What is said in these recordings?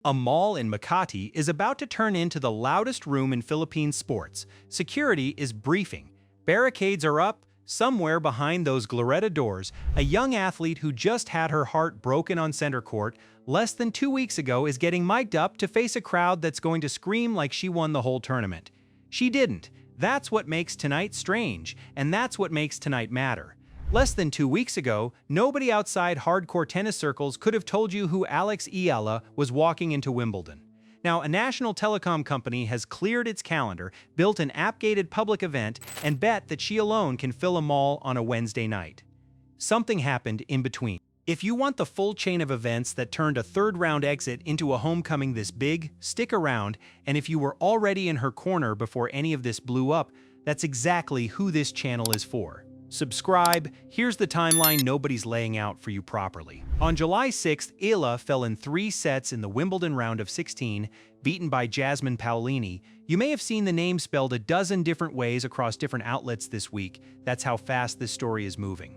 A mall in Makati is about to turn into the loudest room in Philippine sports. Security is briefing. Barricades are up. Somewhere behind those Gloretta doors, a young athlete who just had her heart broken on center court less than 2 weeks ago is getting mic'd up to face a crowd that's going to scream like she won the whole tournament. She didn't. That's what makes tonight strange, and that's what makes tonight matter. Less than 2 weeks ago, nobody outside hardcore tennis circles could have told you who Alex Eala was walking into Wimbledon. Now, a national telecom company has cleared its calendar, built an app-gated public event, and bet that she alone can fill a mall on a Wednesday night. Something happened in between. If you want the full chain of events that turned a third-round exit into a homecoming this big, stick around, and if you were already in her corner before any of this blew up, that's exactly who this channel is for. Subscribe. Here's the timeline nobody's laying out for you properly. On July 6th, Eala fell in 3 sets in the Wimbledon round of 16, beaten by Jasmine Paolini. You may have seen the name spelled a dozen different ways across different outlets this week. That's how fast this story is moving.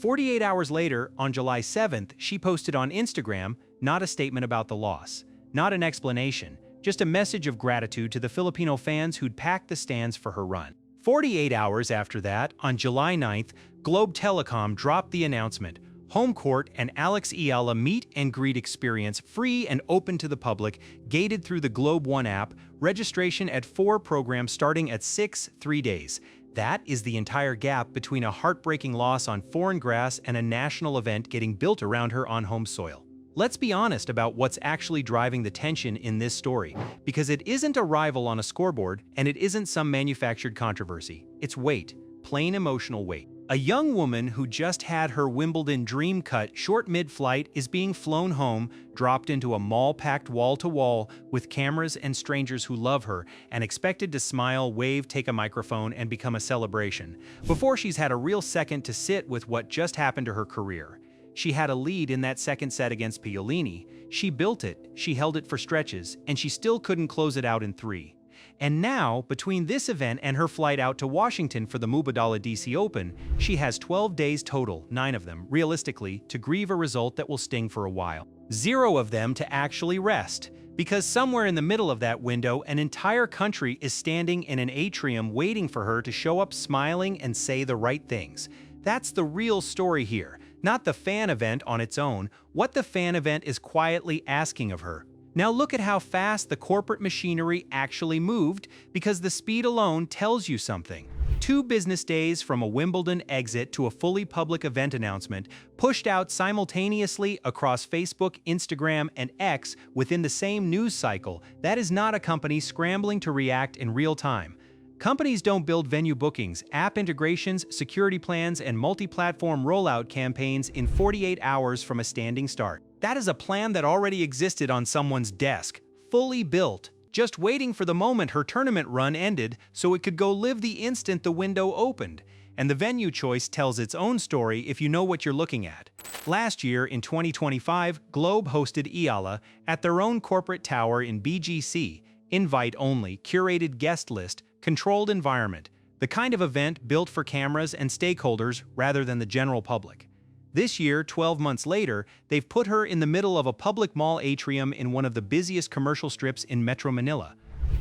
48 hours later, on July 7th, she posted on Instagram, not a statement about the loss, not an explanation, just a message of gratitude to the Filipino fans who'd packed the stands for her run. 48 hours after that, on July 9th, Globe Telecom dropped the announcement. Home court and Alex Eala meet and greet experience free and open to the public, gated through the Globe One app, registration at 4 programs starting at 6, 3 days. That is the entire gap between a heartbreaking loss on foreign grass and a national event getting built around her on home soil. Let's be honest about what's actually driving the tension in this story, because it isn't a rival on a scoreboard and it isn't some manufactured controversy. It's weight, plain emotional weight. A young woman who just had her Wimbledon dream cut short mid-flight is being flown home, dropped into a mall packed wall-to-wall with cameras and strangers who love her, and expected to smile, wave, take a microphone, and become a celebration, before she's had a real second to sit with what just happened to her career. She had a lead in that second set against Paolini. She built it, she held it for stretches, and she still couldn't close it out in 3. And now, between this event and her flight out to Washington for the Mubadala DC Open, she has 12 days total, 9 of them, realistically, to grieve a result that will sting for a while. 0 of them to actually rest. Because somewhere in the middle of that window, an entire country is standing in an atrium waiting for her to show up smiling and say the right things. That's the real story here. Not the fan event on its own, what the fan event is quietly asking of her. Now look at how fast the corporate machinery actually moved, because the speed alone tells you something. 2 business days from a Wimbledon exit to a fully public event announcement, pushed out simultaneously across Facebook, Instagram, and X within the same news cycle. That is not a company scrambling to react in real time. Companies don't build venue bookings, app integrations, security plans, and multi-platform rollout campaigns in 48 hours from a standing start. That is a plan that already existed on someone's desk, fully built, just waiting for the moment her tournament run ended so it could go live the instant the window opened. And the venue choice tells its own story if you know what you're looking at. Last year, in 2025, Globe hosted Eala at their own corporate tower in BGC, invite-only, curated guest list, controlled environment, the kind of event built for cameras and stakeholders rather than the general public. This year, 12 months later, they've put her in the middle of a public mall atrium in one of the busiest commercial strips in Metro Manila,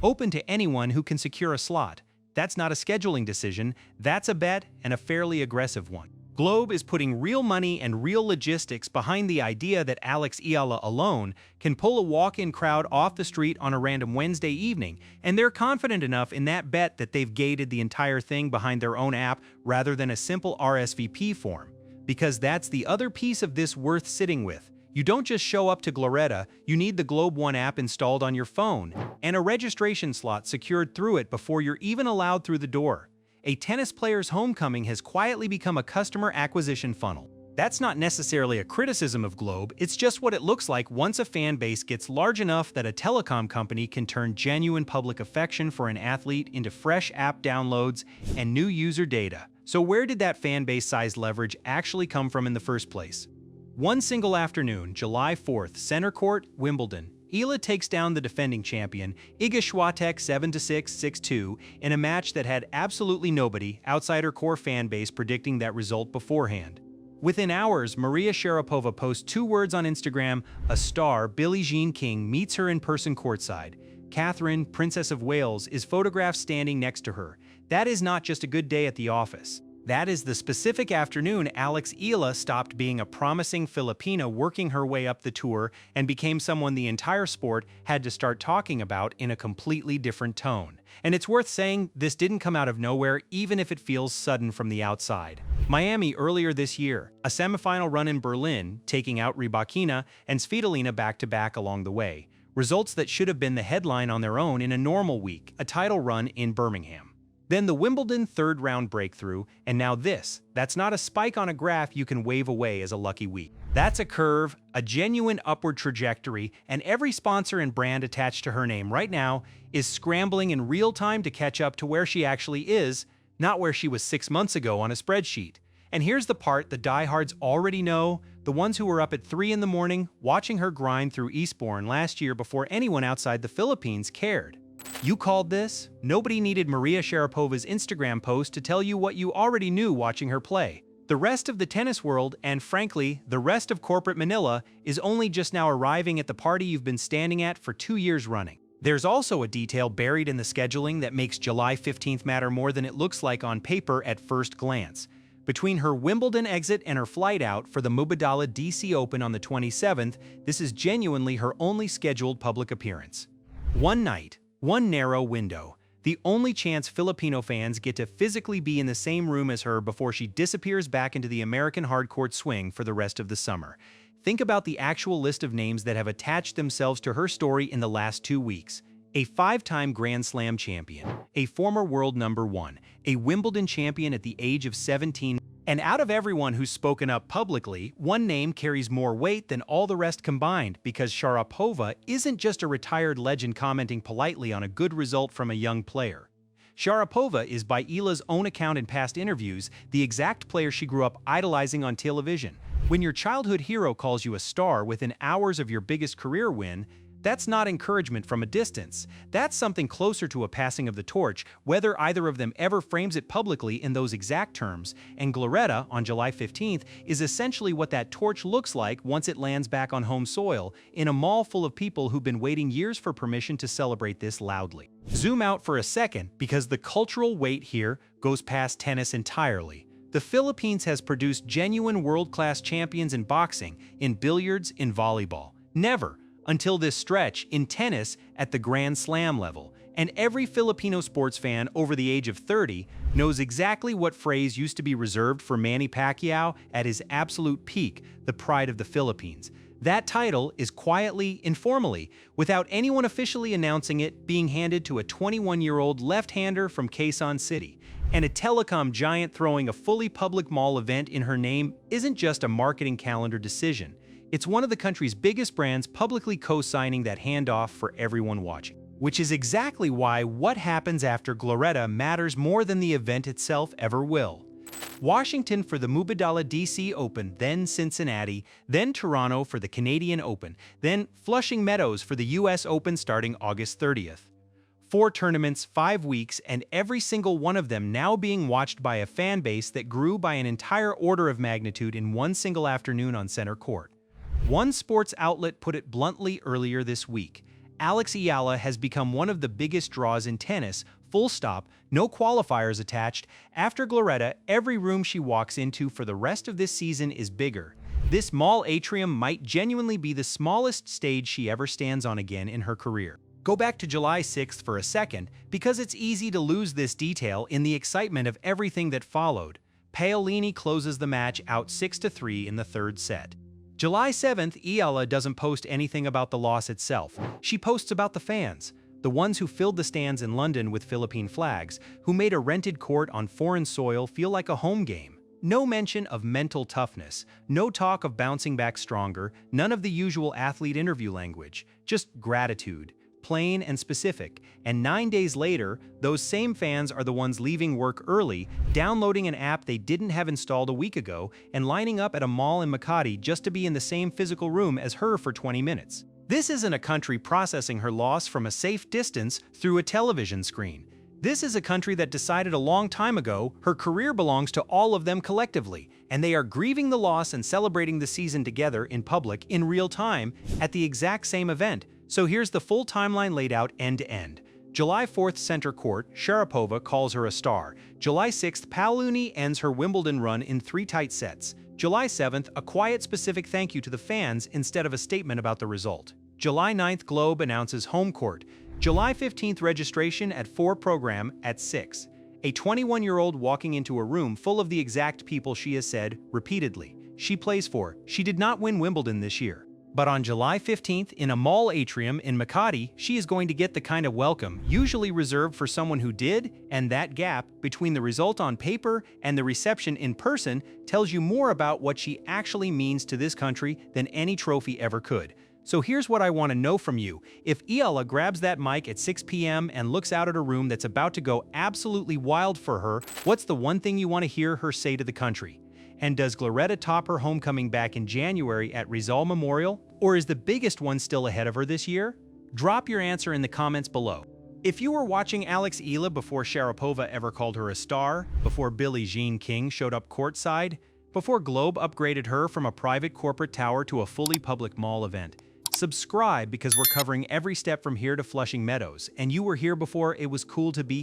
open to anyone who can secure a slot. That's not a scheduling decision, that's a bet, and a fairly aggressive one. Globe is putting real money and real logistics behind the idea that Alex Eala alone can pull a walk-in crowd off the street on a random Wednesday evening, and they're confident enough in that bet that they've gated the entire thing behind their own app rather than a simple RSVP form. Because that's the other piece of this worth sitting with. You don't just show up to Gloretta, you need the Globe One app installed on your phone, and a registration slot secured through it before you're even allowed through the door. A tennis player's homecoming has quietly become a customer acquisition funnel. That's not necessarily a criticism of Globe, it's just what it looks like once a fan base gets large enough that a telecom company can turn genuine public affection for an athlete into fresh app downloads and new user data. So where did that fan base-sized leverage actually come from in the first place? One single afternoon, July 4th, center court, Wimbledon. Eala takes down the defending champion, Iga Swiatek 7-6, 6-2, in a match that had absolutely nobody outside her core fan base predicting that result beforehand. Within hours, Maria Sharapova posts 2 words on Instagram: a star, Billie Jean King, meets her in person courtside. Catherine, Princess of Wales, is photographed standing next to her. That is not just a good day at the office. That is the specific afternoon Alex Eala stopped being a promising Filipina working her way up the tour and became someone the entire sport had to start talking about in a completely different tone. And it's worth saying this didn't come out of nowhere, even if it feels sudden from the outside. Miami earlier this year, a semifinal run in Berlin, taking out Rybakina and Svitolina back-to-back along the way. Results that should have been the headline on their own in a normal week, a title run in Birmingham. Then the Wimbledon third-round breakthrough, and now this. That's not a spike on a graph you can wave away as a lucky week. That's a curve, a genuine upward trajectory, and every sponsor and brand attached to her name right now is scrambling in real time to catch up to where she actually is, not where she was 6 months ago on a spreadsheet. And here's the part the diehards already know, the ones who were up at 3 in the morning watching her grind through Eastbourne last year before anyone outside the Philippines cared. You called this? Nobody needed Maria Sharapova's Instagram post to tell you what you already knew watching her play. The rest of the tennis world, and frankly, the rest of corporate Manila, is only just now arriving at the party you've been standing at for 2 years running. There's also a detail buried in the scheduling that makes July 15th matter more than it looks like on paper at first glance. Between her Wimbledon exit and her flight out for the Mubadala DC Open on the 27th, this is genuinely her only scheduled public appearance. One night, one narrow window, the only chance Filipino fans get to physically be in the same room as her before she disappears back into the American hardcourt swing for the rest of the summer. Think about the actual list of names that have attached themselves to her story in the last 2 weeks. A 5-time Grand Slam champion, a former world number 1, a Wimbledon champion at the age of 17, and out of everyone who's spoken up publicly, one name carries more weight than all the rest combined because Sharapova isn't just a retired legend commenting politely on a good result from a young player. Sharapova is, by Eala's own account in past interviews, the exact player she grew up idolizing on television. When your childhood hero calls you a star within hours of your biggest career win, that's not encouragement from a distance. That's something closer to a passing of the torch, whether either of them ever frames it publicly in those exact terms. And Gloretta, on July 15th, is essentially what that torch looks like once it lands back on home soil, in a mall full of people who've been waiting years for permission to celebrate this loudly. Zoom out for a second, because the cultural weight here goes past tennis entirely. The Philippines has produced genuine world-class champions in boxing, in billiards, in volleyball. Never, until this stretch, in tennis at the Grand Slam level, and every Filipino sports fan over the age of 30 knows exactly what phrase used to be reserved for Manny Pacquiao at his absolute peak, the pride of the Philippines. That title is quietly, informally, without anyone officially announcing it, being handed to a 21-year-old left-hander from Quezon City. And a telecom giant throwing a fully public mall event in her name isn't just a marketing calendar decision. It's one of the country's biggest brands publicly co-signing that handoff for everyone watching. Which is exactly why what happens after Gloretta matters more than the event itself ever will. Washington for the Mubadala DC Open, then Cincinnati, then Toronto for the Canadian Open, then Flushing Meadows for the US Open starting August 30th. 4 tournaments, 5 weeks, and every single one of them now being watched by a fan base that grew by an entire order of magnitude in one single afternoon on center court. One sports outlet put it bluntly earlier this week: Alex Eala has become one of the biggest draws in tennis, full stop, no qualifiers attached. After Gloretta, every room she walks into for the rest of this season is bigger. This mall atrium might genuinely be the smallest stage she ever stands on again in her career. Go back to July 6th for a second, because it's easy to lose this detail in the excitement of everything that followed. Paolini closes the match out 6-3 in the 3rd set. July 7th, Eala doesn't post anything about the loss itself. She posts about the fans, the ones who filled the stands in London with Philippine flags, who made a rented court on foreign soil feel like a home game. No mention of mental toughness, no talk of bouncing back stronger, none of the usual athlete interview language, just gratitude, plain and specific. And 9 days later, those same fans are the ones leaving work early, downloading an app they didn't have installed a week ago, and lining up at a mall in Makati just to be in the same physical room as her for 20 minutes. This isn't a country processing her loss from a safe distance through a television screen. This is a country that decided a long time ago her career belongs to all of them collectively, and they are grieving the loss and celebrating the season together in public in real time at the exact same event. So here's the full timeline laid out end to end. July 4th Center Court, Sharapova calls her a star. July 6th, Paluni ends her Wimbledon run in 3 tight sets. July 7th, a quiet specific thank you to the fans instead of a statement about the result. July 9th, Globe announces home court. July 15th, registration at 4 program at 6. A 21-year-old walking into a room full of the exact people she has said, repeatedly, she plays for. She did not win Wimbledon this year. But on July 15th, in a mall atrium in Makati, she is going to get the kind of welcome usually reserved for someone who did, and that gap between the result on paper and the reception in person tells you more about what she actually means to this country than any trophy ever could. So here's what I want to know from you. If Eala grabs that mic at 6 p.m. and looks out at a room that's about to go absolutely wild for her, what's the one thing you want to hear her say to the country? And does Gloretta top her homecoming back in January at Rizal Memorial? Or is the biggest one still ahead of her this year? Drop your answer in the comments below. If you were watching Alex Eala before Sharapova ever called her a star, before Billie Jean King showed up courtside, before Globe upgraded her from a private corporate tower to a fully public mall event, subscribe because we're covering every step from here to Flushing Meadows, and you were here before it was cool to be